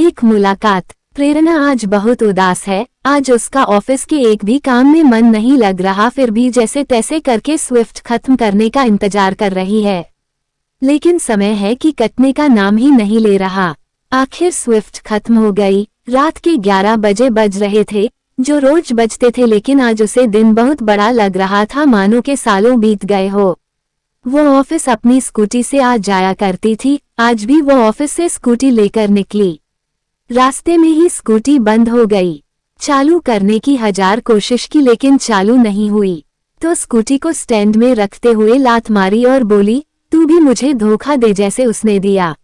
एक मुलाकात। प्रेरणा आज बहुत उदास है। आज उसका ऑफिस के एक भी काम में मन नहीं लग रहा, फिर भी जैसे तैसे करके स्विफ्ट खत्म करने का इंतजार कर रही है। लेकिन समय है कि कटने का नाम ही नहीं ले रहा। आखिर स्विफ्ट खत्म हो गई। रात के 11 बजे बज रहे थे, जो रोज बजते थे, लेकिन आज उसे दिन बहुत बड़ा लग रहा था, मानो के सालों बीत गए हो। वो ऑफिस अपनी स्कूटी से आ जाया करती थी। आज भी वो ऑफिस से स्कूटी लेकर निकली। रास्ते में ही स्कूटी बंद हो गई। चालू करने की 1000 कोशिश की, लेकिन चालू नहीं हुई। तो स्कूटी को स्टैंड में रखते हुए लात मारी और बोली, तू भी मुझे धोखा दे जैसे उसने दिया।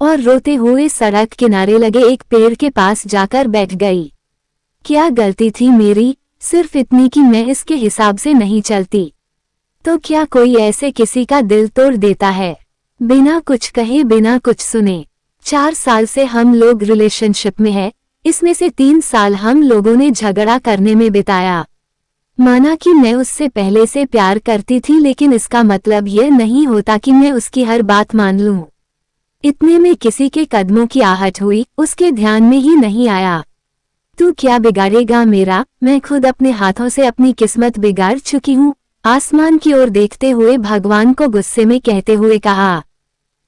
और रोते हुए सड़क किनारे लगे एक पेड़ के पास जाकर बैठ गई। क्या गलती थी मेरी? सिर्फ इतनी कि मैं इसके हिसाब से नहीं चलती। तो क्या कोई ऐसे किसी का दिल तोड़ देता है, बिना कुछ कहे, बिना कुछ सुने? 4 साल से हम लोग रिलेशनशिप में हैं, इसमें से 3 साल हम लोगों ने झगड़ा करने में बिताया। माना कि मैं उससे पहले से प्यार करती थी, लेकिन इसका मतलब यह नहीं होता कि मैं उसकी हर बात मान लूं। इतने में किसी के कदमों की आहट हुई, उसके ध्यान में ही नहीं आया। तू क्या बिगाड़ेगा मेरा? मैं खुद अपने हाथों से अपनी किस्मत बिगाड़ चुकी हूँ, आसमान की ओर देखते हुए भगवान को गुस्से में कहते हुए कहा।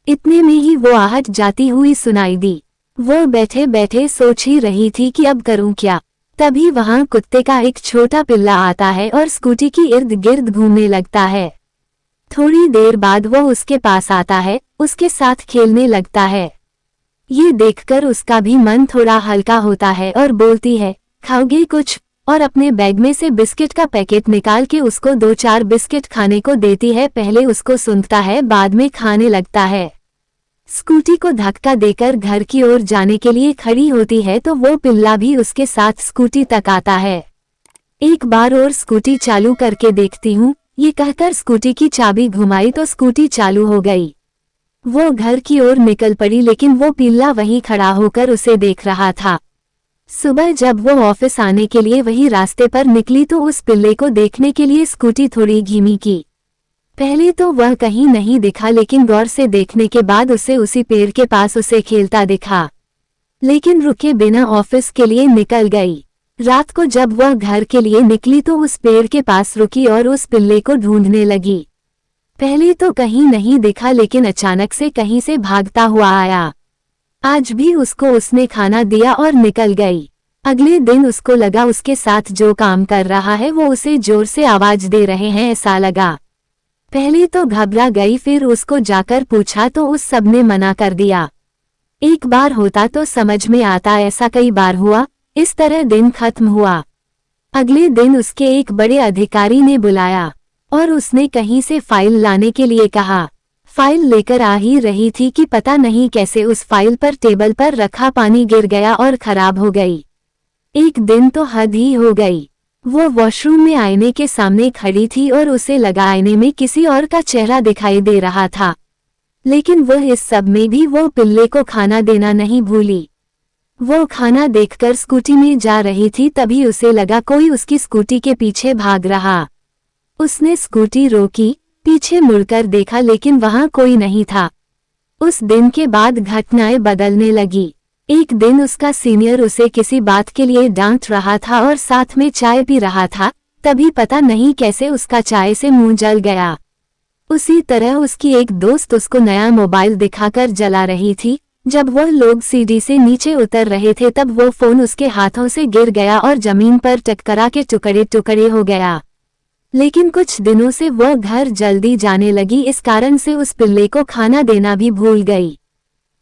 इतने में ही वो आहट जाती हुई सुनाई दी। वो बैठे बैठे सोच ही रही थी कि अब करूं क्या। तभी वहां कुत्ते का एक छोटा पिल्ला आता है और स्कूटी की इर्द गिर्द घूमने लगता है। थोड़ी देर बाद वो उसके पास आता है, उसके साथ खेलने लगता है। ये देखकर उसका भी मन थोड़ा हल्का होता है और बोलती है, खाओगे कुछ? और अपने बैग में से बिस्किट का पैकेट निकाल के उसको 2-4 बिस्किट खाने को देती है। पहले उसको सूंघता है, बाद में खाने लगता है। स्कूटी को धक्का देकर घर की ओर जाने के लिए खड़ी होती है तो वो पिल्ला भी उसके साथ स्कूटी तक आता है। एक बार और स्कूटी चालू करके देखती हूँ, ये कहकर स्कूटी की चाबी घुमाई तो स्कूटी चालू हो गई। वो घर की ओर निकल पड़ी, लेकिन वो पिल्ला वहीं खड़ा होकर उसे देख रहा था। सुबह जब वो ऑफिस आने के लिए वही रास्ते पर निकली तो उस पिल्ले को देखने के लिए स्कूटी थोड़ी धीमी की। पहले तो वह कहीं नहीं दिखा, लेकिन गौर से देखने के बाद उसे उसी पेड़ के पास उसे खेलता दिखा। लेकिन रुके बिना ऑफिस के लिए निकल गई। रात को जब वह घर के लिए निकली तो उस पेड़ के पास रुकी और उस पिल्ले को ढूंढने लगी। पहले तो कहीं नहीं दिखा, लेकिन अचानक से कहीं से भागता हुआ आया। आज भी उसको उसने खाना दिया और निकल गई। अगले दिन उसको लगा उसके साथ जो काम कर रहा है वो उसे जोर से आवाज दे रहे हैं, ऐसा लगा। पहले तो घबरा गई, फिर उसको जाकर पूछा तो उस सब ने मना कर दिया। एक बार होता तो समझ में आता, ऐसा कई बार हुआ। इस तरह दिन खत्म हुआ। अगले दिन उसके एक बड़े अधिकारी ने बुलाया और उसने कहीं से फाइल लाने के लिए कहा। फाइल लेकर आ ही रही थी कि पता नहीं कैसे उस फाइल पर टेबल पर रखा पानी गिर गया और खराब हो गई। एक दिन तो हद ही हो गई। वो वॉशरूम में आईने के सामने खड़ी थी और उसे लगा आईने में किसी और का चेहरा दिखाई दे रहा था, लेकिन वह इस सब में भी वो पिल्ले को खाना देना नहीं भूली। वो खाना देखकर स्कूटी में जा रही थी, तभी उसे लगा कोई उसकी स्कूटी के पीछे भाग रहा। उसने स्कूटी रोकी, पीछे मुड़कर देखा, लेकिन वहां कोई नहीं था। उस दिन के बाद घटनाएं बदलने लगी। एक दिन उसका सीनियर उसे किसी बात के लिए डांट रहा था और साथ में चाय पी रहा था, तभी पता नहीं कैसे उसका चाय से मुंह जल गया। उसी तरह उसकी एक दोस्त उसको नया मोबाइल दिखाकर जला रही थी। जब वह लोग सीढ़ी से नीचे उतर रहे थे तब वो फोन उसके हाथों से गिर गया और जमीन पर टकरा के टुकड़े टुकड़े हो गया। लेकिन कुछ दिनों से वह घर जल्दी जाने लगी, इस कारण से उस पिल्ले को खाना देना भी भूल गई।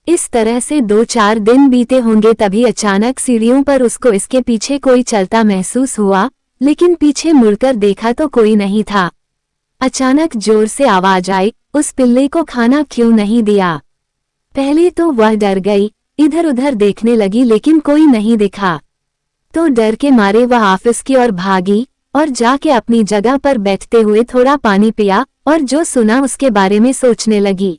इस तरह से 2-4 दिन बीते होंगे, तभी अचानक सीढ़ियों पर उसको इसके पीछे कोई चलता महसूस हुआ, लेकिन पीछे मुड़कर देखा तो कोई नहीं था। अचानक जोर से आवाज आई, उस पिल्ले को खाना क्यों नहीं दिया? पहले तो वह डर गई, इधर उधर देखने लगी, लेकिन कोई नहीं दिखा। तो डर के मारे वह ऑफिस की ओर भागी और जाके अपनी जगह पर बैठते हुए थोड़ा पानी पिया और जो सुना उसके बारे में सोचने लगी।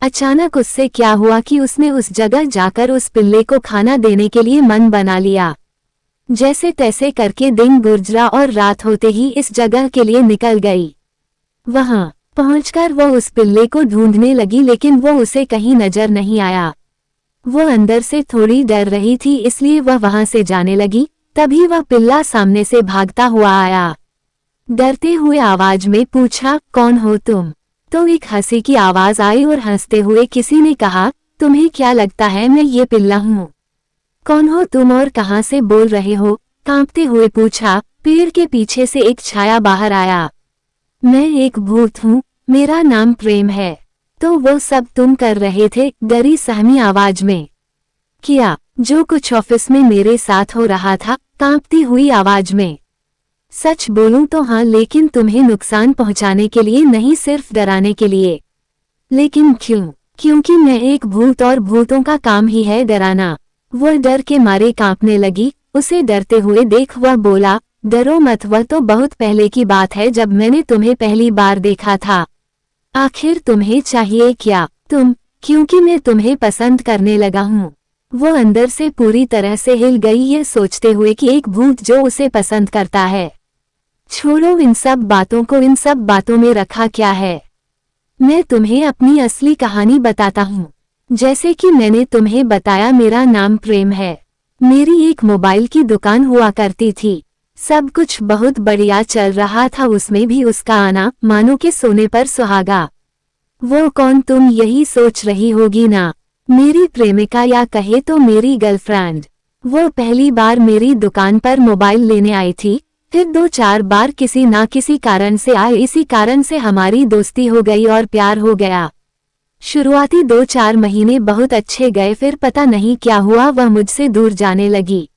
अचानक उससे क्या हुआ कि उसने उस जगह जाकर उस पिल्ले को खाना देने के लिए मन बना लिया। जैसे तैसे करके दिन गुजरा और रात होते ही इस जगह के लिए निकल गई। वहां पहुंचकर वो उस पिल्ले को ढूंढने लगी, लेकिन वो उसे कहीं नजर नहीं आया। वो अंदर से थोड़ी डर रही थी, इसलिए वह वहां से जाने लगी। तभी वह पिल्ला सामने से भागता हुआ आया। डरते हुए आवाज में पूछा, कौन हो तुम? तो एक हंसी की आवाज आई और हंसते हुए किसी ने कहा, तुम्हें क्या लगता है मैं ये पिल्ला हूँ? कौन हो तुम और कहाँ से बोल रहे हो? कांपते हुए पूछा। पेड़ के पीछे से एक छाया बाहर आया। मैं एक भूत हूँ, मेरा नाम प्रेम है। तो वो सब तुम कर रहे थे? डरी सहमी आवाज में। किया जो कुछ ऑफिस में मेरे साथ हो रहा था, कांपती हुई आवाज में। सच बोलूं तो हाँ, लेकिन तुम्हें नुकसान पहुंचाने के लिए नहीं, सिर्फ डराने के लिए। लेकिन क्यों? क्योंकि मैं एक भूत और भूतों का काम ही है डराना। वह डर के मारे कांपने लगी। उसे डरते हुए देख वह बोला, डरो मत, वह तो बहुत पहले की बात है जब मैंने तुम्हें पहली बार देखा था। आखिर तुम्हें चाहिए क्या? तुम, क्योंकि मैं तुम्हें पसंद करने लगा हूँ। वो अंदर से पूरी तरह से हिल गई, ये सोचते हुए कि एक भूत जो उसे पसंद करता है। छोड़ो इन सब बातों को, इन सब बातों में रखा क्या है। मैं तुम्हें अपनी असली कहानी बताता हूँ। जैसे कि मैंने तुम्हें बताया, मेरा नाम प्रेम है। मेरी एक मोबाइल की दुकान हुआ करती थी। सब कुछ बहुत बढ़िया चल रहा था, उसमें भी उसका आना मानो के सोने पर सुहागा। वो कौन, तुम यही सोच रही होगी ना? मेरी प्रेमिका, या कहे तो मेरी गर्लफ्रेंड। वो पहली बार मेरी दुकान पर मोबाइल लेने आई थी, फिर 2-4 बार किसी ना किसी कारण से आई। इसी कारण से हमारी दोस्ती हो गई और प्यार हो गया। शुरुआती 2-4 महीने बहुत अच्छे गए, फिर पता नहीं क्या हुआ, वह मुझसे दूर जाने लगी।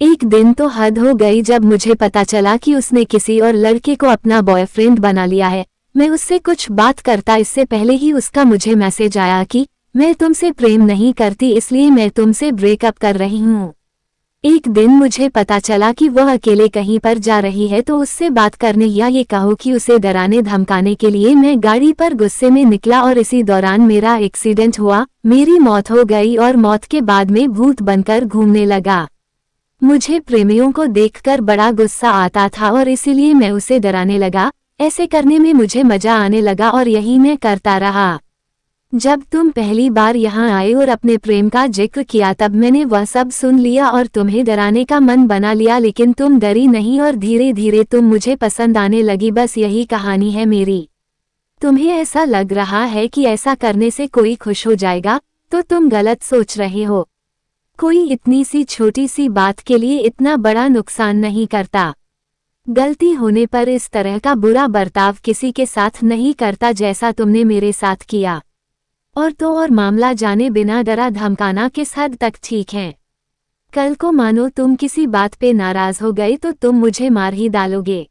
एक दिन तो हद हो गई जब मुझे पता चला कि उसने किसी और लड़के को अपना बॉयफ्रेंड बना लिया है। मैं उससे कुछ बात करता इससे पहले ही उसका मुझे मैसेज आया कि मैं तुमसे प्रेम नहीं करती, इसलिए मैं तुमसे ब्रेकअप कर रही हूँ। एक दिन मुझे पता चला कि वह अकेले कहीं पर जा रही है, तो उससे बात करने या ये कहो कि उसे डराने धमकाने के लिए मैं गाड़ी पर गुस्से में निकला और इसी दौरान मेरा एक्सीडेंट हुआ। मेरी मौत हो गई और मौत के बाद में भूत बनकर घूमने लगा। मुझे प्रेमियों को देखकर बड़ा गुस्सा आता था और इसीलिए मैं उसे डराने लगा। ऐसे करने में मुझे मजा आने लगा और यही मैं करता रहा। जब तुम पहली बार यहाँ आए और अपने प्रेम का जिक्र किया, तब मैंने वह सब सुन लिया और तुम्हें डराने का मन बना लिया, लेकिन तुम डरी नहीं और धीरे धीरे तुम मुझे पसंद आने लगी। बस यही कहानी है मेरी। तुम्हें ऐसा लग रहा है कि ऐसा करने से कोई खुश हो जाएगा, तो तुम गलत सोच रहे हो। कोई इतनी सी छोटी सी बात के लिए इतना बड़ा नुकसान नहीं करता। गलती होने पर इस तरह का बुरा बर्ताव किसी के साथ नहीं करता जैसा तुमने मेरे साथ किया। और तो और मामला जाने बिना डरा धमकाना किस हद तक ठीक है? कल को मानो तुम किसी बात पे नाराज हो गए तो तुम मुझे मार ही डालोगे।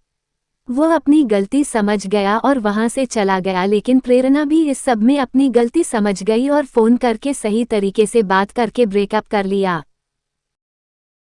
वो अपनी गलती समझ गया और वहां से चला गया, लेकिन प्रेरणा भी इस सब में अपनी गलती समझ गई और फोन करके सही तरीके से बात करके ब्रेकअप कर लिया।